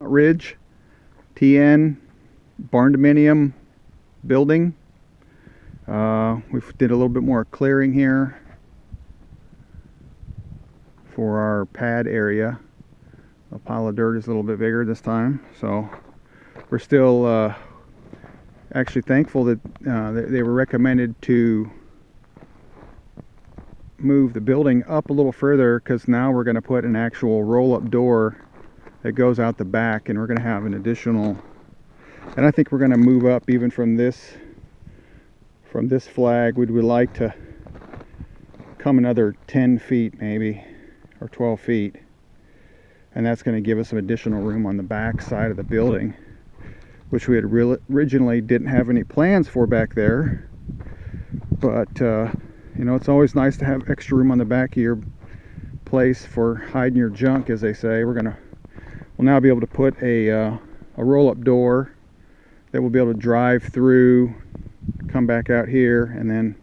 Chestnut Ridge TN barn dominium building. We did a little bit more clearing here for our pad area. The pile of dirt is a little bit bigger this time, so we're still actually thankful that they were recommended to move the building up a little further, because now we're going to put an actual roll-up door that goes out the back, and we're going to have an additional, and I think we're going to move up even from this flag. We would like to come another 10 feet maybe, or 12 feet, and that's going to give us some additional room on the back side of the building, which we had originally didn't have any plans for back there. But you know, it's always nice to have extra room on the back of your place for hiding your junk, as they say. We'll now be able to put a roll-up door that we'll be able to drive through, come back out here, and then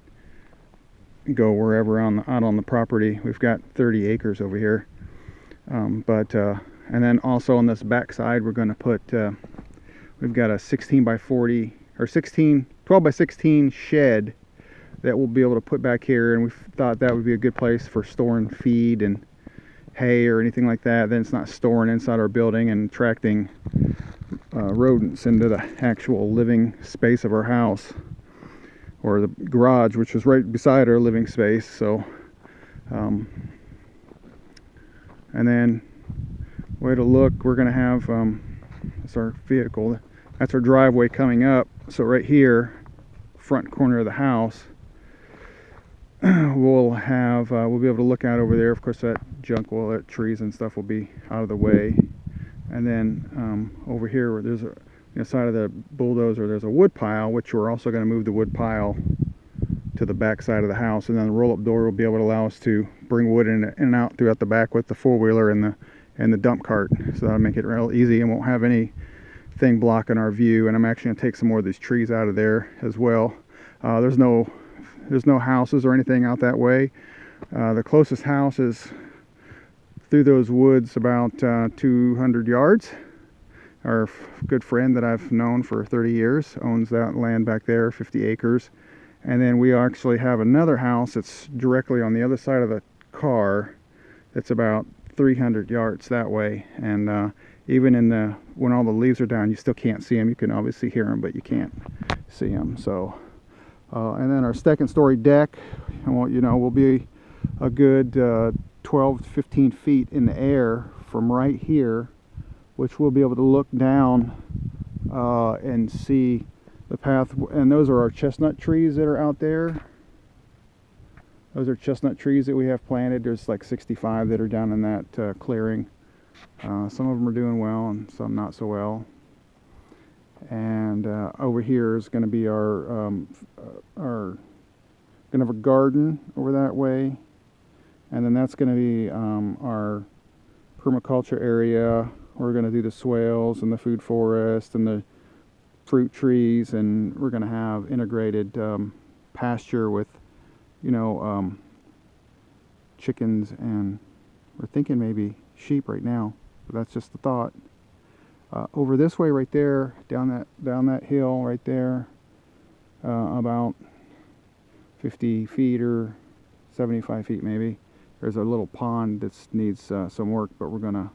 go wherever out on the property. We've got 30 acres over here, and then also on this back side we're going to put we've got a 16 by 40 or 12 by 16 shed that we'll be able to put back here, and we thought that would be a good place for storing feed and hay or anything like that. Then it's not storing inside our building and attracting rodents into the actual living space of our house, or the garage, which is right beside our living space. So and then way to look, we're going to have that's our vehicle, that's our driveway coming up. So right here, front corner of the house, we'll be able to look out over there. Of course, that junk, that trees and stuff will be out of the way. And then over here, where there's side of the bulldozer, there's a wood pile, which we're also going to move the wood pile to the back side of the house. And then the roll-up door will be able to allow us to bring wood in and out throughout the back with the four-wheeler and the dump cart. So that'll make it real easy and won't have anything blocking our view. And I'm actually going to take some more of these trees out of there as well. There's no houses or anything out that way. The closest house is through those woods about 200 yards. Our good friend that I've known for 30 years owns that land back there, 50 acres. And then we actually have another house that's directly on the other side of the car. It's about 300 yards that way. And even when all the leaves are down, you still can't see them. You can obviously hear them, but you can't see them. So and then our second story deck, will be a good 12 to 15 feet in the air from right here, which we'll be able to look down and see the path. And those are our chestnut trees that are out there. Those are chestnut trees that we have planted. There's like 65 that are down in that clearing. Some of them are doing well and some not so well. And over here is going to be our going to have a garden over that way, and then that's going to be our permaculture area. We're going to do the swales and the food forest and the fruit trees, and we're going to have integrated pasture with chickens, and we're thinking maybe sheep right now, but that's just the thought. Over this way right there, down that hill right there, about 50 feet or 75 feet maybe, there's a little pond that needs some work, but we're going to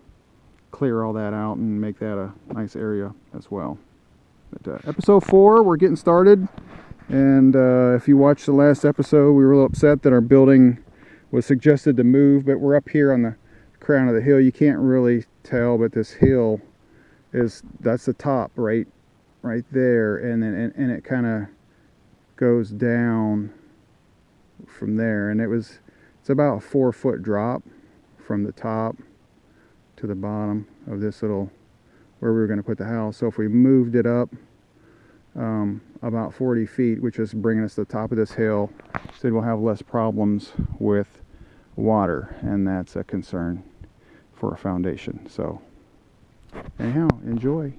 clear all that out and make that a nice area as well. But episode 4, we're getting started. And if you watched the last episode, we were a little upset that our building was suggested to move, but we're up here on the crown of the hill. You can't really tell, but this hill that's the top right there, and then and it kind of goes down from there, and it's about a 4-foot drop from the top to the bottom of this little, where we were going to put the house. So if we moved it up about 40 feet, which is bringing us to the top of this hill, so we'll have less problems with water, and that's a concern for a foundation. So anyhow, enjoy.